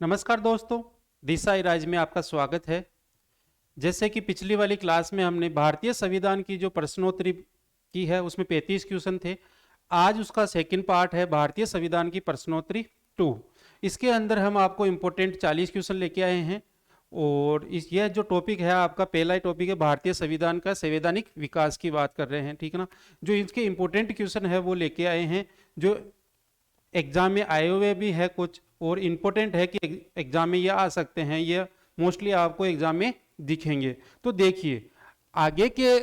नमस्कार दोस्तों, दिशा इराज में आपका स्वागत है। जैसे कि पिछली वाली क्लास में हमने भारतीय संविधान की जो प्रश्नोत्तरी की है उसमें 35 क्वेश्चन थे। आज उसका सेकंड पार्ट है भारतीय संविधान की प्रश्नोत्तरी 2। इसके अंदर हम आपको इम्पोर्टेंट 40 क्वेश्चन लेके आए हैं और यह जो टॉपिक है आपका पहला ही टॉपिक है भारतीय संविधान का संवैधानिक विकास की बात कर रहे हैं, ठीक है ना। जो इसके इम्पोर्टेंट क्वेश्चन है वो लेके आए हैं, जो एग्जाम में आए हुए भी है कुछ और इम्पोर्टेंट है कि एग्जाम में ये आ सकते हैं, ये मोस्टली आपको एग्जाम में दिखेंगे। तो देखिए आगे के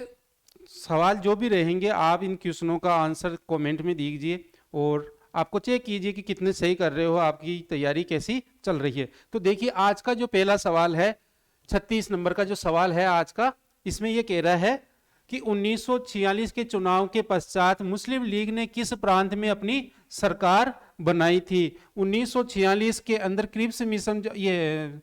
सवाल जो भी रहेंगे आप इन क्वेश्चनों का आंसर कमेंट में दीजिए और आपको चेक कीजिए कि कितने सही कर रहे हो, आपकी तैयारी कैसी चल रही है। तो देखिए आज का जो पहला सवाल है 36 नंबर का जो सवाल है आज का, इसमें यह कह रहा है कि 1946 के चुनाव के पश्चात मुस्लिम लीग ने किस प्रांत में अपनी सरकार बनाई थी। 1946 के अंदर क्रिप्स मिशन, ये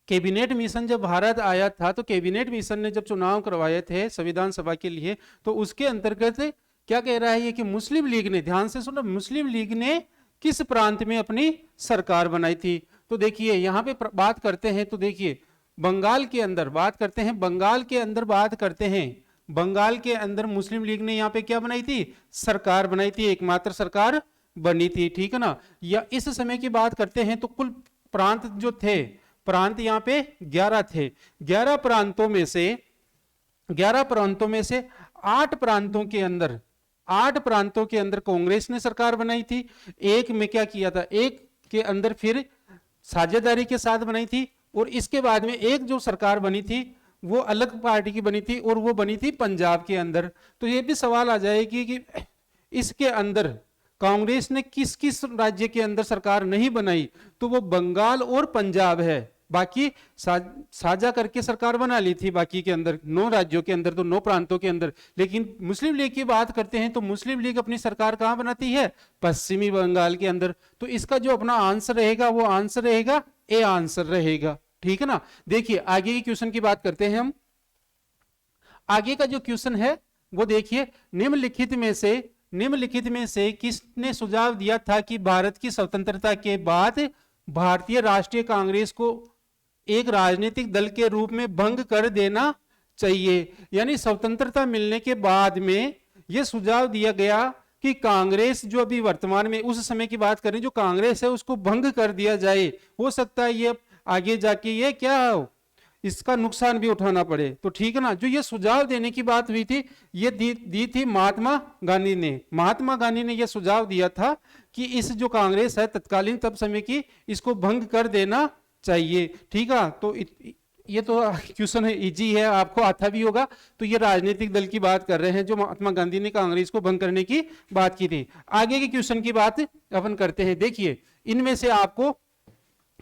कैबिनेट मिशन जब भारत आया था तो कैबिनेट मिशन ने जब चुनाव करवाए थे संविधान सभा के लिए, तो उसके अंतर्गत क्या कह रहा है ये कि मुस्लिम लीग ने, ध्यान से सुनो, मुस्लिम लीग ने किस प्रांत में अपनी सरकार बनाई थी। तो देखिए यहां पे बात करते हैं, तो देखिए बंगाल के अंदर बात करते हैं, बंगाल के अंदर बात करते हैं, बंगाल के अंदर मुस्लिम लीग ने यहाँ पे क्या बनाई थी, सरकार बनाई थी, एकमात्र सरकार बनी थी, ठीक है ना। या इस समय की बात करते हैं तो कुल प्रांत जो थे, प्रांत यहाँ पे 11 थे। 11 प्रांतों में से 8 प्रांतों के अंदर 8 प्रांतों के अंदर कांग्रेस ने सरकार बनाई थी। एक में क्या किया था, एक के अंदर फिर साझेदारी के साथ बनाई थी और इसके बाद में एक जो सरकार बनी थी वो अलग पार्टी की बनी थी और वो बनी थी पंजाब के अंदर। तो ये भी सवाल आ जाएगी कि इसके अंदर कांग्रेस ने किस किस राज्य के अंदर सरकार नहीं बनाई, तो वो बंगाल और पंजाब है। बाकी साझा करके सरकार बना ली थी बाकी के अंदर 9 राज्यों के अंदर, तो 9 प्रांतों के अंदर। लेकिन मुस्लिम लीग की बात करते हैं तो मुस्लिम लीग अपनी सरकार कहां बनाती है, पश्चिमी बंगाल के अंदर। तो इसका जो अपना आंसर रहेगा वो आंसर रहेगा ए आंसर रहेगा, ठीक है ना। देखिए आगे के क्वेश्चन की बात करते हैं हम। आगे का जो क्वेश्चन है वो देखिए, निम्नलिखित में से किसने सुझाव दिया था कि भारत की स्वतंत्रता के बाद भारतीय राष्ट्रीय कांग्रेस को एक राजनीतिक दल के रूप में भंग कर देना चाहिए। यानी स्वतंत्रता मिलने के बाद में यह सुझाव दिया गया कि कांग्रेस जो अभी वर्तमान में, उस समय की बात करें, जो कांग्रेस है उसको भंग कर दिया जाए। हो सकता है ये आगे जाके ये क्या हो, इसका नुकसान भी उठाना पड़े, तो ठीक है ना। जो ये सुझाव देने की बात हुई थी ये दी थी महात्मा गांधी ने। महात्मा गांधी ने यह सुझाव दिया था कि इस जो कांग्रेस है तत्कालीन तब समय की, इसको भंग कर देना चाहिए, ठीक है। तो ये तो क्वेश्चन है, इजी है, आपको आता भी होगा। तो ये राजनीतिक दल की बात कर रहे हैं जो महात्मा गांधी ने कांग्रेस को भंग करने की बात की थी। आगे के क्वेश्चन की बात अपन करते हैं। देखिए इनमें से आपको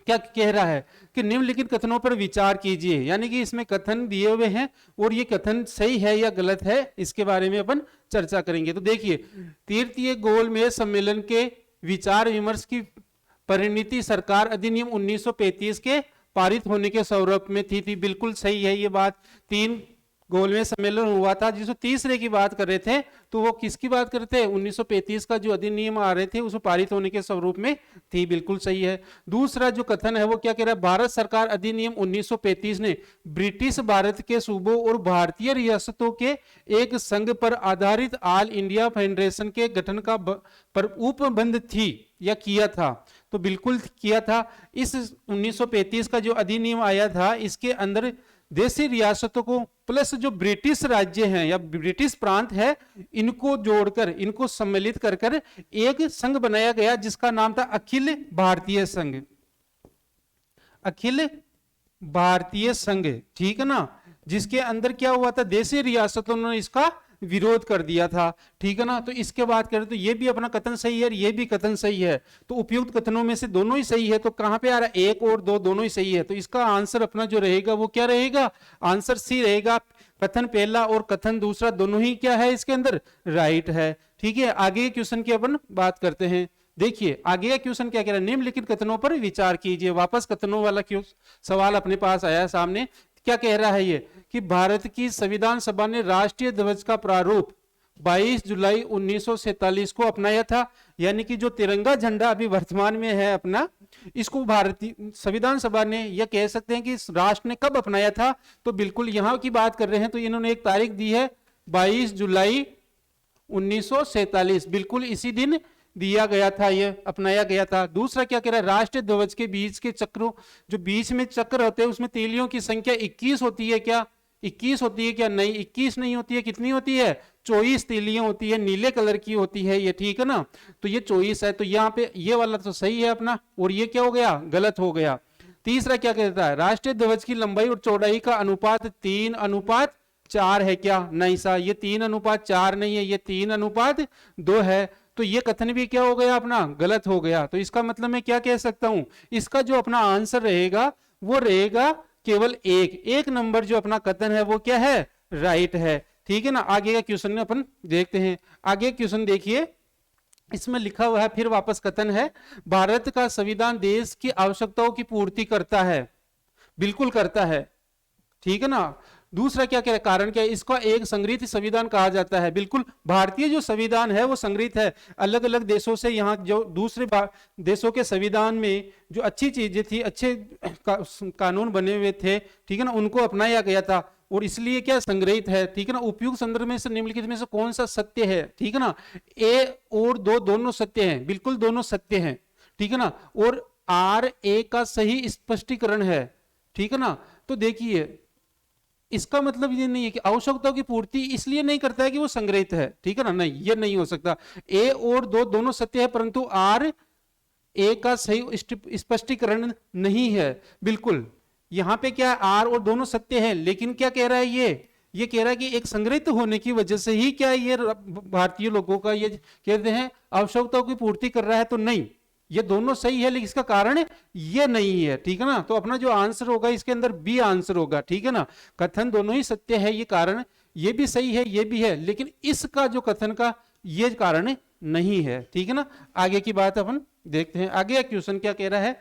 क्या कह रहा है कि निम्नलिखित कथनों पर विचार कीजिए। यानी कि इसमें कथन दिए हुए हैं और ये कथन सही है या गलत है, इसके बारे में अपन चर्चा करेंगे। तो देखिए, तृतीय गोलमेज सम्मेलन के विचार विमर्श की परिणति सरकार अधिनियम 1935 के पारित होने के स्वरूप में थी। बिल्कुल सही है ये बात। 3 गोलमेज सम्मेलन हुआ था, जिसको तीसरे की बात कर रहे थे, तो वो किसकी बात कर रहे थे, 1935 का जो अधिनियम आ रहे थे उसको पारित होने के स्वरूप में थी, बिल्कुल सही है। दूसरा जो कथन है वो क्या कह रहा है, भारत सरकार अधिनियम 1935 ने ब्रिटिश भारत के सूबों और भारतीय रियासतों के एक संघ पर आधारित ऑल इंडिया फेडरेशन के गठन का पर उपबंध थी या किया था। तो बिल्कुल किया था। इस 1935 का जो अधिनियम आया था इसके अंदर देशी रियासतों को प्लस जो ब्रिटिश राज्य हैं या ब्रिटिश प्रांत है, इनको जोड़कर, इनको सम्मिलित कर कर एक संघ बनाया गया जिसका नाम था अखिल भारतीय संघ। अखिल भारतीय संघ, ठीक है ना। जिसके अंदर क्या हुआ था, देशी रियासतों ने इसका विरोध कर दिया था, ठीक है ना। तो इसके बात करें तो ये भी अपना कथन सही है और ये भी कथन सही है। तो उपयुक्त कथनों में से दोनों ही सही है। तो कहां पे आ रहा है, 1 और 2 दोनों ही सही है। तो इसका आंसर अपना जो रहेगा वो क्या रहेगा, आंसर सी रहेगा। कथन पहला और कथन दूसरा दोनों ही क्या है, इसके अंदर राइट है, ठीक है। आगे क्वेश्चन की अपन बात करते हैं। देखिए आगे का क्वेश्चन क्या कह रहा है, निम्नलिखित कथनों पर विचार कीजिए। वापस कथनों वाला सवाल अपने पास आया सामने। क्या कह रहा है ये कि भारत की संविधान सभा ने राष्ट्रीय ध्वज का प्रारूप 22 जुलाई 1947 को अपनाया था। यानी कि जो तिरंगा झंडा अभी वर्तमान में है अपना, इसको भारतीय संविधान सभा ने, या कह सकते हैं कि इस राष्ट्र ने कब अपनाया था, तो बिल्कुल यहां की बात कर रहे हैं तो इन्होंने एक तारीख दी है 22 जुलाई 1947, बिल्कुल इसी दिन दिया गया था, ये अपनाया गया था। दूसरा क्या कह रहा है, राष्ट्रीय ध्वज के बीच के चक्रों, जो बीच में चक्र होते हैं उसमें तीलियों की संख्या 21 होती है क्या, 21 होती है क्या, नहीं 21 नहीं होती है, कितनी होती है, 24 तीलियां होती है, नीले कलर की होती है ये, ठीक है ना। तो ये 24 है, तो यहाँ पे ये वाला तो सही है अपना, और ये क्या हो गया, गलत हो गया। तीसरा क्या कहता है, राष्ट्रीय ध्वज की लंबाई और चौड़ाई का अनुपात 3:4 है क्या, नहीं सा, ये 3:4 नहीं है, ये 3:2 है। तो ये कथन भी क्या हो गया अपना, गलत हो गया। तो इसका मतलब मैं क्या कह सकता हूं, इसका जो अपना आंसर रहेगा वो रहेगा केवल एक नंबर जो अपना कथन है वो क्या है, राइट है, ठीक है ना। आगे का क्वेश्चन अपन देखते हैं। आगे क्वेश्चन देखिए, इसमें लिखा हुआ है, फिर वापस कथन है, भारत का संविधान देश की आवश्यकताओं की पूर्ति करता है, बिल्कुल करता है, ठीक है ना। दूसरा क्या कह रहा है, कारण क्या है, इसका एक संग्रहित संविधान कहा जाता है, बिल्कुल भारतीय जो संविधान है वो संग्रहित है। अलग अलग देशों से यहाँ जो दूसरे देशों के संविधान में जो अच्छी चीजें थी, अच्छे कानून बने हुए थे, ठीक है ना, उनको अपनाया गया था, और इसलिए क्या संग्रहित है, ठीक है ना। उपयुक्त संदर्भ में से निम्नलिखित में से कौन सा सत्य है, ठीक है ना, ए और दो दोनों सत्य हैं, बिल्कुल दोनों सत्य हैं, ठीक है ना। और आर ए का सही स्पष्टीकरण है, ठीक है ना। तो देखिए इसका मतलब ये नहीं है कि आवश्यकताओं की पूर्ति इसलिए नहीं करता है कि वो संग्रहित है, ठीक है ना, नहीं ये नहीं हो सकता। ए और दो दोनों सत्य है, परंतु आर ए का सही स्पष्टीकरण नहीं है, बिल्कुल। यहां पे क्या आर और दोनों सत्य है, लेकिन क्या कह रहा है ये कह रहा है कि एक संग्रहित होने की वजह से ही क्या ये भारतीय लोगों का ये कहते हैं आवश्यकताओं की पूर्ति कर रहा है, तो नहीं, ये दोनों सही है, लेकिन इसका कारण ये नहीं है, ठीक है ना। तो अपना जो आंसर होगा इसके अंदर बी आंसर होगा, ठीक है ना। कथन दोनों ही सत्य है, ये कारण ये भी सही है, ये भी है, लेकिन इसका जो कथन का ये कारण नहीं है, ठीक है ना। आगे की बात अपन देखते हैं। आगे क्वेश्चन क्या कह रहा है,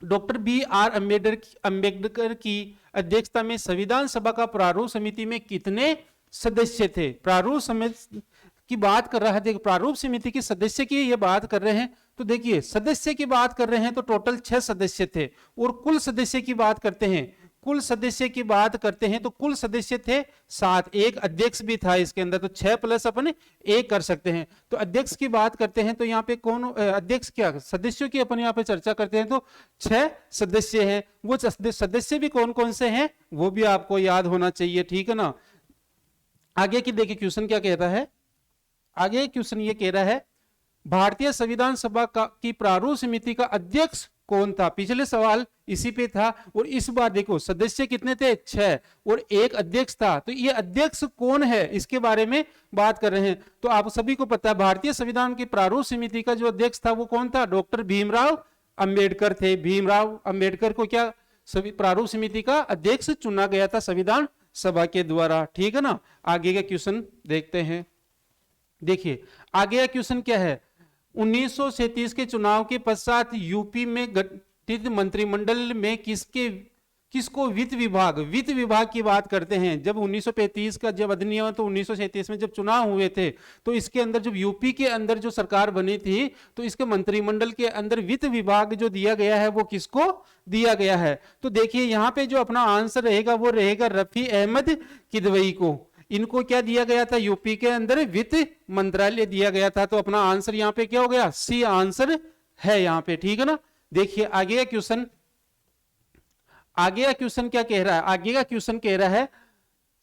डॉक्टर बी आर अम्बेडकर की अध्यक्षता में संविधान सभा का प्रारूप समिति में कितने सदस्य थे। प्रारूप समिति की बात कर रहा है, देखो प्रारूप समिति के सदस्य की ये बात कर रहे हैं, तो देखिए सदस्य की बात कर रहे हैं तो टोटल 6 सदस्य थे, और कुल सदस्य की बात करते हैं, कुल सदस्य की बात करते हैं तो कुल सदस्य थे 7, एक अध्यक्ष भी था इसके अंदर, तो 6 प्लस अपन 1 कर सकते हैं। तो अध्यक्ष की बात करते हैं तो यहाँ पे कौन अध्यक्ष, क्या सदस्यों की अपन यहाँ पे चर्चा करते हैं तो 6 सदस्य हैं। वो सदस्य भी कौन कौन से हैं वो भी आपको याद होना चाहिए, ठीक है ना। आगे की देखिए क्वेश्चन क्या कहता है, आगे क्वेश्चन ये कह रहा है, भारतीय संविधान सभा की प्रारूप समिति का अध्यक्ष कौन था। पिछले सवाल इसी पे था, और इस बार देखो सदस्य कितने थे, 6, और एक अध्यक्ष था। तो ये अध्यक्ष कौन है इसके बारे में बात कर रहे हैं। तो आप सभी को पता है भारतीय संविधान की प्रारूप समिति का जो अध्यक्ष था वो कौन था, डॉक्टर भीमराव अंबेडकर थे। भीमराव अंबेडकर को क्या प्रारूप समिति का अध्यक्ष चुना गया था संविधान सभा के द्वारा, ठीक है ना। आगे का क्वेश्चन देखते हैं। देखिए आगे का क्वेश्चन क्या है, 1937 के चुनाव के पश्चात यूपी में गठित मंत्रिमंडल में किसको वित्त विभाग की बात करते हैं। जब 1935 का जब अधिनियम, तो 1937 में जब चुनाव हुए थे तो इसके अंदर जब यूपी के अंदर जो सरकार बनी थी तो इसके मंत्रिमंडल के अंदर वित्त विभाग जो दिया गया है वो किसको दिया गया है। तो देखिए यहाँ पे जो अपना आंसर रहेगा वो रहेगा रफी अहमद किदवई को। इनको क्या दिया गया था, यूपी के अंदर वित्त मंत्रालय दिया गया था। तो अपना आंसर यहाँ पे क्या हो गया, सी आंसर है यहाँ पे, ठीक है ना। देखिए आगे का क्वेश्चन, आगे का क्वेश्चन क्या कह रहा है, आगे का क्वेश्चन कह रहा है,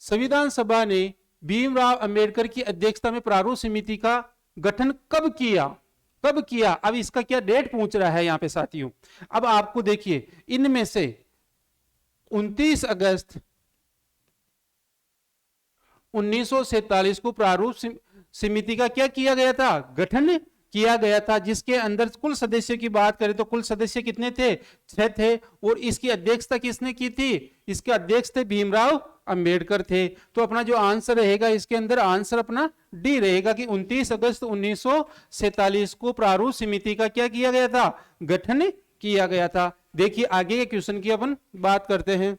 संविधान सभा ने भीमराव अंबेडकर की अध्यक्षता में प्रारूप समिति का गठन कब किया। अब इसका क्या डेट पूछ रहा है यहाँ पे साथियों। अब आपको देखिए इनमें से 29 अगस्त 1947 को प्रारूप समिति का क्या किया गया था, गठन किया गया था, जिसके अंदर कुल सदस्य की बात करें तो कुल सदस्य कितने थे, 6 थे, और इसकी अध्यक्षता किसने की थी, इसके अध्यक्ष थे भीमराव अंबेडकर थे। तो अपना जो आंसर रहेगा इसके अंदर आंसर अपना डी रहेगा कि 29 अगस्त 1947 को प्रारूप समिति का क्या किया गया था, गठन किया गया था। देखिए आगे के क्वेश्चन की अपन बात करते हैं।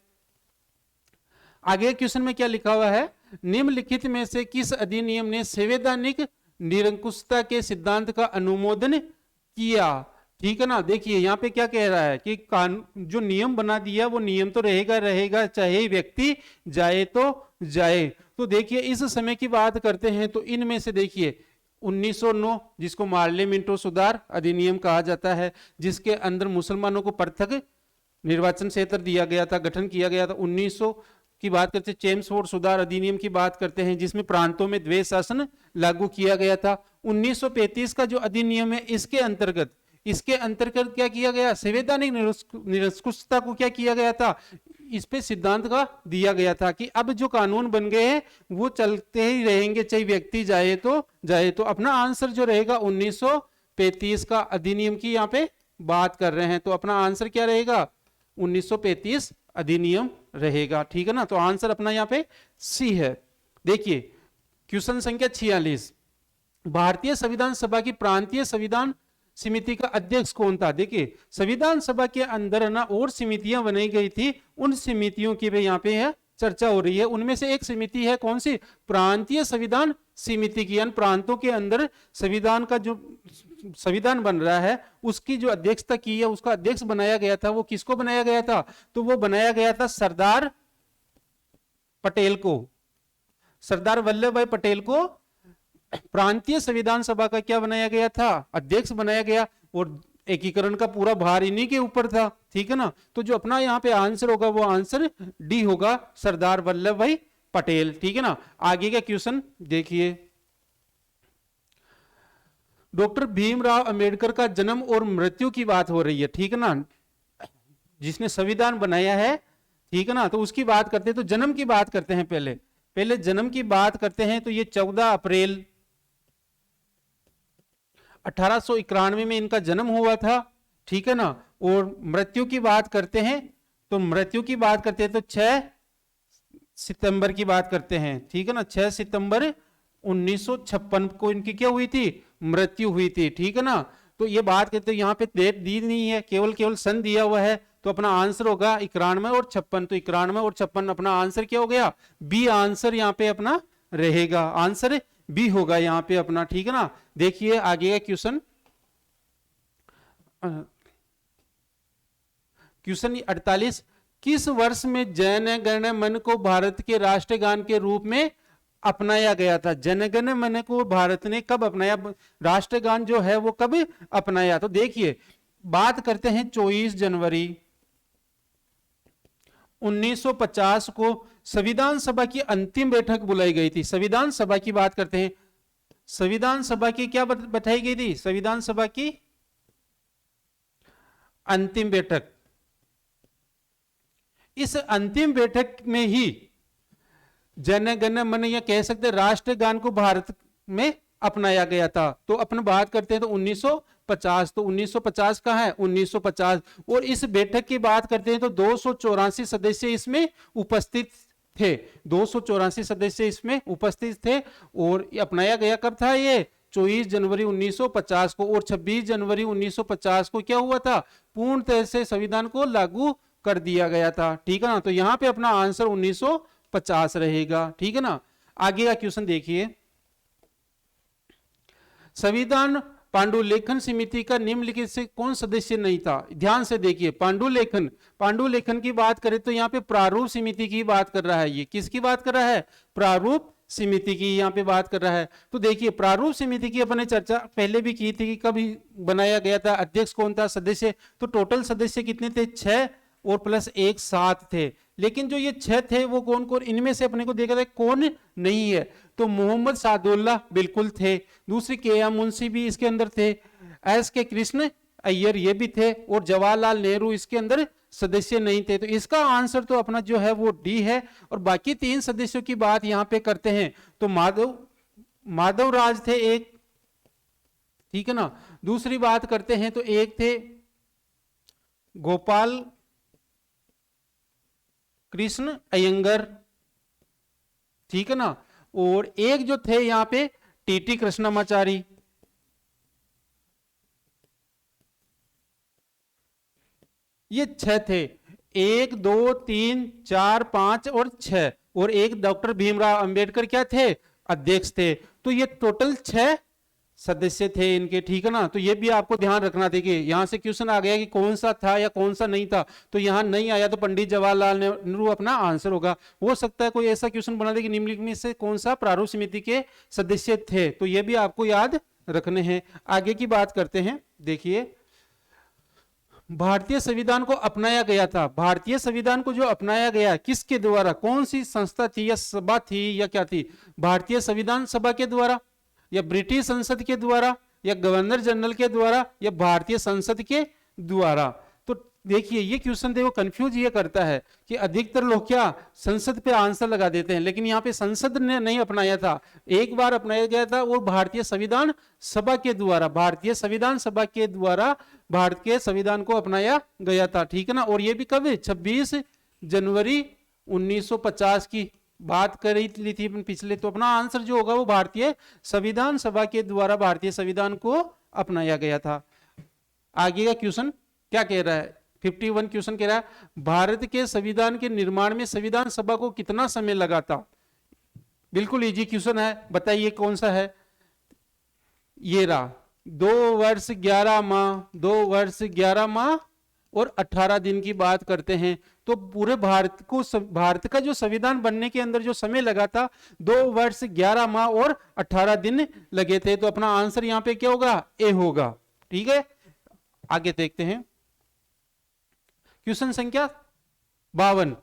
आगे क्वेश्चन में क्या लिखा हुआ है, निम्नलिखित में से किस अधिनियम ने संवैधानिक निरंकुशता के सिद्धांत का अनुमोदन किया, ठीक है ना। देखिए यहाँ पे क्या कह रहा है कि कानून जो नियम बना दिया वो नियम तो रहेगा रहेगा, चाहे व्यक्ति जाए तो जाए। तो देखिए इस समय की बात करते हैं तो इनमें से देखिए 1909 जिसको मार्ले मिंटो सुधार अधिनियम कहा जाता है, जिसके अंदर मुसलमानों को पृथक निर्वाचन क्षेत्र दिया गया था, गठन किया गया था। 1900 की बात करते हैं चेम्सफोर्ड सुधार अधिनियम की बात करते हैं, जिसमें प्रांतों में द्वैध शासन लागू किया गया था। 1935 का जो अधिनियम है इसके अंतर्गत क्या किया गया, संवैधानिक निरंकुशता को क्या किया गया था, इस पे सिद्धांत का दिया गया था कि अब जो कानून बन गए हैं वो चलते ही रहेंगे, चाहे व्यक्ति जाए तो अपना आंसर जो रहेगा 1935 का अधिनियम की यहाँ पे बात कर रहे हैं, तो अपना आंसर क्या रहेगा 1935 अधिनियम रहेगा। ठीक है ना, तो आंसर अपना यहाँ पे सी है। देखिए क्वेश्चन संख्या 46, भारतीय संविधान सभा की प्रांतीय संविधान समिति का अध्यक्ष कौन था। देखिए संविधान सभा के अंदर ना और समितियां बनाई गई थी, उन समितियों की भी यहाँ पे है चर्चा हो रही है। उनमें से एक समिति है कौन सी, प्रांतीय संविधान समिति की, यानी प्रांतों के अंदर संविधान का जो संविधान बन रहा है उसकी जो अध्यक्षता की है, उसका अध्यक्ष बनाया गया था। वो किसको बनाया गया था, तो वो बनाया गया था सरदार पटेल को, सरदार वल्लभ भाई पटेल को प्रांतीय संविधान सभा का क्या बनाया गया था, अध्यक्ष बनाया गया, और एकीकरण का पूरा भार इन्हीं के ऊपर था। ठीक है ना, तो जो अपना यहाँ पे आंसर होगा वो आंसर डी होगा, सरदार वल्लभ भाई पटेल। ठीक है ना, आगे का क्वेश्चन देखिए, डॉक्टर भीमराव अंबेडकर का जन्म और मृत्यु की बात हो रही है। ठीक है ना, जिसने संविधान बनाया है, ठीक है ना, तो उसकी बात करते हैं। तो जन्म की बात करते हैं, पहले जन्म की बात करते हैं। तो ये 14 अप्रैल 1891 में इनका जन्म हुआ था। ठीक है ना, और मृत्यु की बात करते हैं तो मृत्यु की बात करते हैं तो 6 सितंबर की बात करते हैं। ठीक है ना, 6 सितंबर 1956 को इनकी क्या हुई थी, मृत्यु हुई थी। ठीक है ना, तो ये बात करते हैं, यहाँ पे डेट दी नहीं है, केवल सन दिया हुआ है, तो अपना आंसर होगा 91 और 56। तो 91 और 56 अपना आंसर क्या हो गया, बी आंसर यहाँ पे अपना रहेगा, आंसर बी होगा यहाँ पे अपना। ठीक है ना, देखिए आगे का क्वेश्चन 48, किस वर्ष में जन गण मन को भारत के राष्ट्रगान के रूप में अपनाया गया था। जन गण मन को भारत ने कब अपनाया, राष्ट्रगान जो है वो कब अपनाया। तो देखिए बात करते हैं 24 जनवरी 1950 को संविधान सभा की अंतिम बैठक बुलाई गई थी। संविधान सभा की बात करते हैं, संविधान सभा की क्या बैठाई गई थी, संविधान सभा की अंतिम बैठक। इस अंतिम बैठक में ही जन गण मन या कह सकते राष्ट्रगान को भारत में अपनाया गया था। तो अपन बात करते हैं तो 1950, तो 1950 का है 1950, और इस बैठक की बात करते हैं तो 284 सदस्य इसमें उपस्थित थे, 284 सदस्य इसमें उपस्थित थे। और अपनाया गया कब था, ये 24 जनवरी 1950 को, और 26 जनवरी 1950 को क्या हुआ था, पूर्ण तरह से संविधान को लागू कर दिया गया था। ठीक है ना, तो यहां पे अपना आंसर 1950 रहेगा। ठीक है ना, आगे का क्वेश्चन देखिए, संविधान पांडुलेखन समिति का निम्नलिखित से कौन सदस्य नहीं था। ध्यान से देखिए, पांडुलेखन की बात करें तो यहाँ पे प्रारूप समिति की बात कर रहा है। ये किसकी बात कर रहा है, प्रारूप समिति की यहाँ पे बात कर रहा है। तो देखिए प्रारूप समिति की अपने चर्चा पहले भी की थी कि कभी बनाया गया था, अध्यक्ष कौन था, सदस्य, तो टोटल सदस्य कितने थे, 6 और प्लस 1 7 थे। लेकिन जो ये 6 थे वो कौन कौन, इनमें से अपने को देखा था कौन नहीं है, तो मोहम्मद सादुल्लाह बिल्कुल थे, दूसरी के मुंशी भी इसके अंदर थे, एस के कृष्ण अय्यर ये भी थे, और जवाहरलाल नेहरू इसके अंदर सदस्य नहीं थे। तो इसका आंसर तो अपना जो है वो डी है। और बाकी 3 सदस्यों की बात यहाँ पे करते हैं तो माधव राज थे एक, ठीक है ना, दूसरी बात करते हैं तो एक थे गोपाल कृष्ण अयंगर, ठीक है ना, और एक जो थे यहां पे टीटी कृष्णमाचारी। ये 6 थे, 1 2 3 4 5 और 6, और एक डॉक्टर भीमराव अंबेडकर क्या थे, अध्यक्ष थे। तो ये टोटल 6 सदस्य थे इनके, ठीक है ना। तो ये भी आपको ध्यान रखना। देखिए यहां से क्वेश्चन आ गया कि कौन सा था या कौन सा नहीं था, तो यहां नहीं आया तो पंडित जवाहरलाल नेहरू अपना आंसर होगा। हो सकता है कोई ऐसा क्वेश्चन बना दे कि निम्नलिखित में से कौन सा प्रारूप समिति के सदस्य थे, तो ये भी आपको याद रखने हैं। आगे की बात करते हैं। देखिए भारतीय संविधान को अपनाया गया था, भारतीय संविधान को जो अपनाया गया किसके द्वारा, कौन सी संस्था थी या सभा थी या क्या थी? भारतीय संविधान सभा के द्वारा, या ब्रिटिश संसद के द्वारा, या गवर्नर जनरल के द्वारा, या भारतीय संसद के द्वारा? तो देखिए ये क्वेश्चन देखो कंफ्यूज ये करता है कि अधिकतर लोग क्या संसद पे आंसर लगा देते हैं, लेकिन यहाँ पे संसद ने नहीं अपनाया था, एक बार अपनाया गया था वो भारतीय संविधान सभा के द्वारा, भारतीय संविधान सभा के द्वारा भारत के संविधान को अपनाया गया था, ठीक है ना। और ये भी कब? 26 जनवरी 1950 की बात करी ली थी पिछले। तो अपना आंसर जो होगा वो भारतीय संविधान सभा के द्वारा भारतीय संविधान को अपनाया गया था। आगे का क्वेश्चन क्या कह रहा है? 51 क्वेश्चन कह रहा है भारत के संविधान के निर्माण में संविधान सभा को कितना समय लगा था? बिल्कुल इजी क्वेश्चन है, बताइए कौन सा है? ये रहा 2 वर्ष 11 माह, 2 वर्ष 11 माह और 18 दिन की बात करते हैं। तो पूरे भारत का जो संविधान बनने के अंदर जो समय लगा था 2 वर्ष 11 माह और 18 दिन लगे थे। तो अपना आंसर यहां पे क्या होगा? ए होगा, ठीक है। आगे देखते हैं क्वेश्चन संख्या 52,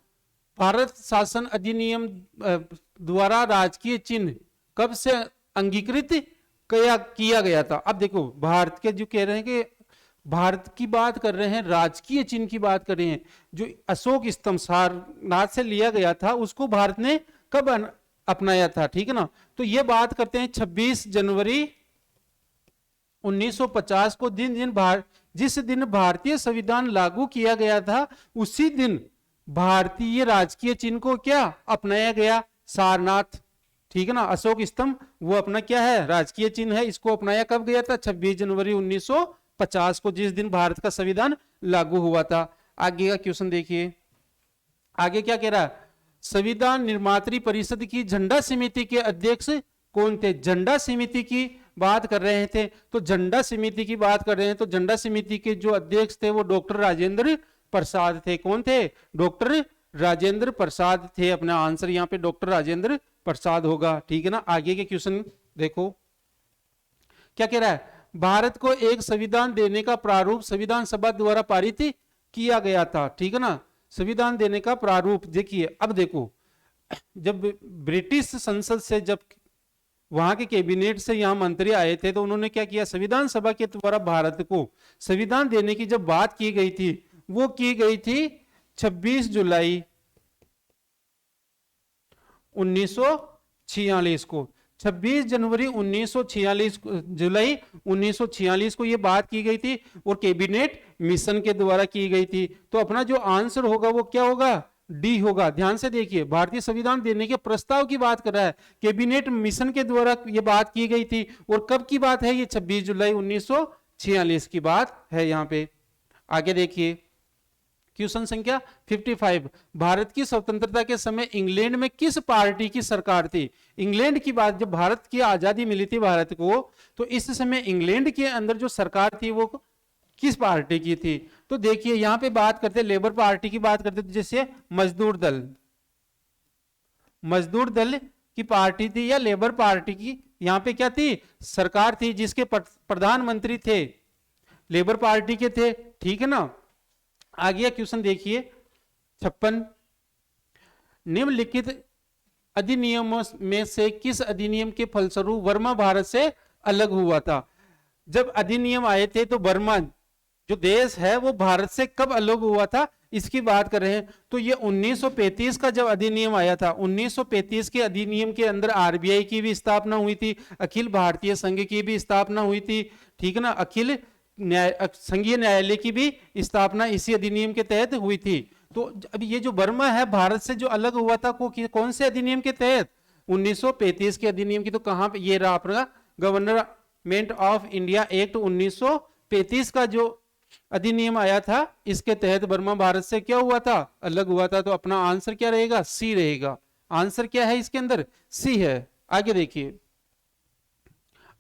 भारत शासन अधिनियम द्वारा राजकीय चिन्ह कब से अंगीकृत किया गया था? अब देखो भारत के जो कह रहे हैं कि भारत की बात कर रहे हैं, राजकीय चिन्ह की बात कर रहे हैं, जो अशोक स्तंभ सारनाथ से लिया गया था उसको भारत ने कब अपनाया था, ठीक है ना। तो ये बात करते हैं 26 जनवरी 1950 को, जिस दिन भारतीय संविधान लागू किया गया था उसी दिन भारतीय राजकीय चिन्ह को क्या अपनाया गया? सारनाथ, ठीक है ना। अशोक स्तंभ वो अपना क्या है? राजकीय चिन्ह है। इसको अपनाया कब गया था? 26 जनवरी 1950 को, जिस दिन भारत का संविधान लागू हुआ था। आगे का क्वेश्चन देखिए, आगे क्या कह रहा है? संविधान निर्मात्री परिषद की झंडा समिति के अध्यक्ष कौन थे? झंडा समिति की बात कर रहे थे, तो झंडा समिति की बात कर रहे हैं, तो झंडा समिति के जो अध्यक्ष थे वो डॉक्टर राजेंद्र प्रसाद थे। कौन थे? डॉक्टर राजेंद्र प्रसाद थे। अपना आंसर यहाँ पे डॉक्टर राजेंद्र प्रसाद होगा, ठीक है ना। आगे के क्वेश्चन देखो क्या कह रहा है? भारत को एक संविधान देने का प्रारूप संविधान सभा द्वारा पारित किया गया था, ठीक है ना। संविधान देने का प्रारूप देखिए, अब देखो जब ब्रिटिश संसद से, जब वहां के कैबिनेट से यहाँ मंत्री आए थे, तो उन्होंने क्या किया? संविधान सभा के द्वारा भारत को संविधान देने की जब बात की गई थी वो की गई थी 26 जुलाई 1946 को। 26 जनवरी 1946 जुलाई 1946 को ये बात की गई थी और कैबिनेट मिशन के द्वारा की गई थी। तो अपना जो आंसर होगा वो क्या होगा? डी होगा। ध्यान से देखिए, भारतीय संविधान देने के प्रस्ताव की बात कर रहा है, कैबिनेट मिशन के द्वारा ये बात की गई थी। और कब की बात है? ये 26 जुलाई 1946 की बात है यहाँ पे। आगे देखिए क्वेश्चन संख्या 55, भारत की स्वतंत्रता के समय इंग्लैंड में किस पार्टी की सरकार थी? इंग्लैंड की बात, जब भारत की आजादी मिली थी भारत को, तो इस समय इंग्लैंड के अंदर जो सरकार थी वो किस पार्टी की थी? तो देखिए यहां पे बात करते लेबर पार्टी की बात करते, तो जैसे मजदूर दल की पार्टी थी या लेबर पार्टी की यहां पे क्या थी? सरकार थी, जिसके प्रधानमंत्री थे लेबर पार्टी के थे, ठीक है ना। आगे क्वेश्चन देखिए 56, निम्नलिखित अधिनियमों में से किस अधिनियम के फलस्वरूप वर्मा भारत से अलग हुआ था? जब अधिनियम आए थे तो वर्मा जो देश है वो भारत से कब अलग हुआ था, इसकी बात कर रहे हैं। तो ये 1935 का जब अधिनियम आया था, 1935 के अधिनियम के अंदर आरबीआई की भी स्थापना हुई थी, अखिल भारतीय संघ की भी स्थापना हुई थी, ठीक है ना। अखिल संघीय न्यायालय की भी स्थापना इसी अधिनियम के तहत हुई थी। तो अब ये जो वर्मा है भारत से जो अलग हुआ था कौन से अधिनियम के तहत? 1935 के अधिनियम की। तो कहां पे? ये रहा अपना गवर्नमेंट ऑफ इंडिया एक्ट 1935 का जो अधिनियम आया था, इसके तहत वर्मा भारत से क्या हुआ था? अलग हुआ था। तो अपना आंसर क्या रहेगा? सी रहेगा। आंसर क्या है इसके अंदर? सी है। आगे देखिए,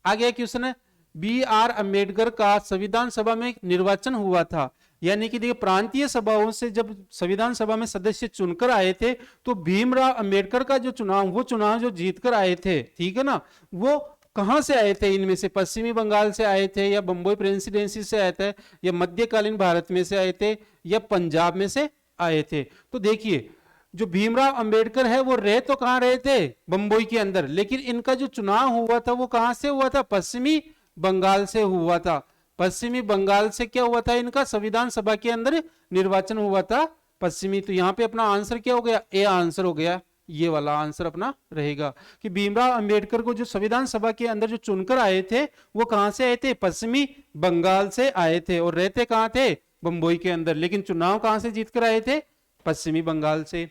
आगे क्वेश्चन है, बी आर अम्बेडकर का संविधान सभा में निर्वाचन हुआ था। यानी कि देखिए प्रांतीय सभाओं से जब संविधान सभा में सदस्य चुनकर आए थे तो भीमराव अंबेडकर का जो चुनाव, वो चुनाव जो जीतकर आए थे, ठीक है ना, वो कहां से आए थे? इनमें से पश्चिमी बंगाल से आए थे, या बंबई प्रेसिडेंसी से आए थे, या मध्यकालीन भारत में से आए थे, या पंजाब में से आए थे? तो देखिए जो भीमराव अंबेडकर है वो रहे तो कहां रहे थे? बंबई के अंदर, लेकिन इनका जो चुनाव हुआ था वो कहां से हुआ था? पश्चिमी बंगाल से हुआ था। पश्चिमी बंगाल से क्या हुआ था? इनका संविधान सभा के अंदर निर्वाचन हुआ था पश्चिमी। तो यहां पे अपना आंसर क्या हो गया? ए आंसर हो गया, ये वाला आंसर अपना रहेगा कि भीमराव अंबेडकर को जो संविधान सभा के अंदर जो चुनकर आए थे वो कहां से आए थे? पश्चिमी बंगाल से आए थे, और रहते कहां थे? बंबई के अंदर, लेकिन चुनाव कहां से जीतकर आए थे? पश्चिमी बंगाल से।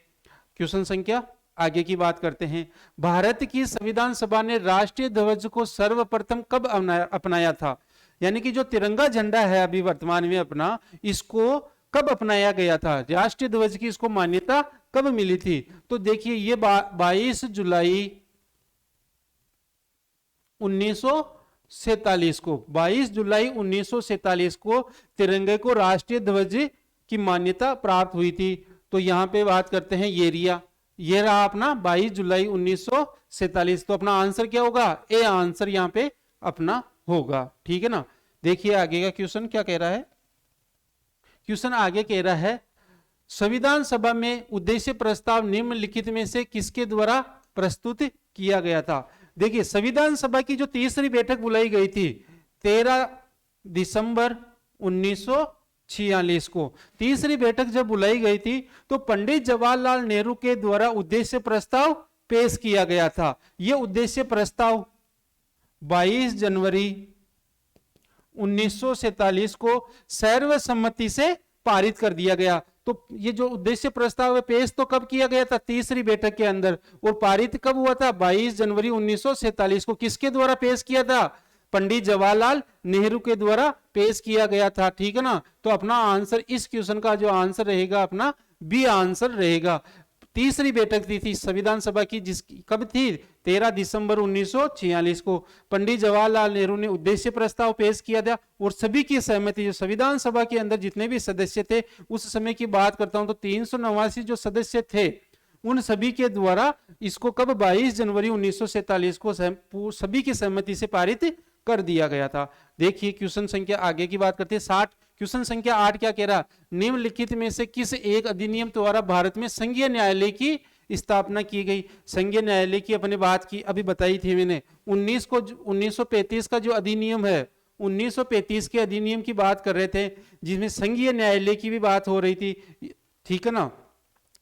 क्वेश्चन संख्या आगे की बात करते हैं। भारत की संविधान सभा ने राष्ट्रीय ध्वज को सर्वप्रथम कब अपनाया था? यानी कि जो तिरंगा झंडा है अभी वर्तमान में अपना, इसको कब अपनाया गया था? राष्ट्रीय ध्वज की इसको मान्यता कब मिली थी? तो देखिए ये 22 जुलाई 1947 को, 22 जुलाई 1947 को तिरंगे को राष्ट्रीय ध्वज की मान्यता प्राप्त हुई थी। तो यहां पे बात करते हैं ये रहा अपना 22 जुलाई 1947। तो अपना आंसर क्या होगा? ए आंसर यहां पे अपना होगा, ठीक है ना। देखिए आगे का क्वेश्चन क्या कह रहा है। क्वेश्चन आगे कह रहा है, संविधान सभा में उद्देश्य प्रस्ताव निम्नलिखित में से किसके द्वारा प्रस्तुत किया गया था? देखिए संविधान सभा की जो तीसरी बैठक बुलाई गई थी 13 दिसंबर 1946 को, तीसरी बैठक जब बुलाई गई थी तो पंडित जवाहरलाल नेहरू के द्वारा उद्देश्य प्रस्ताव पेश किया गया था। यह उद्देश्य प्रस्ताव 22 जनवरी 1947 को सर्वसम्मति से पारित कर दिया गया। तो ये जो उद्देश्य प्रस्ताव है पेश तो कब किया गया था? तीसरी बैठक के अंदर, और पारित कब हुआ था? 22 जनवरी 1947 को। किसके द्वारा पेश किया था? पंडित जवाहरलाल नेहरू के द्वारा पेश किया गया था, ठीक है ना। तो अपना आंसर इस क्वेश्चन का जो आंसर रहेगा अपना बी आंसर रहेगा। तीसरी बैठक थी संविधान सभा की, जिसकी कब थी? 13 दिसंबर 1946 को पंडित जवाहरलाल नेहरू ने उद्देश्य प्रस्ताव पेश किया था, और सभी की सहमति, जो संविधान सभा के अंदर जितने भी सदस्य थे उस समय की बात करता हूं तो 389 जो सदस्य थे उन सभी के द्वारा इसको कब 22 जनवरी 1947 को सभी की सहमति से पारित कर दिया गया था। देखिए क्वेश्चन संख्या आगे की बात करते हैं 60। क्वेश्चन संख्या 8 क्या कह रहा? निम्नलिखित में से किस एक अधिनियम द्वारा भारत में संघीय न्यायालय की स्थापना की गई? संघीय न्यायालय की अपने बात की अभी बताई थी मैंने। 1935 का जो अधिनियम है, 1935 के अधिनियम की बात कर रहे थे, जिसमें संघीय न्यायालय की भी बात हो रही थी, ठीक है ना।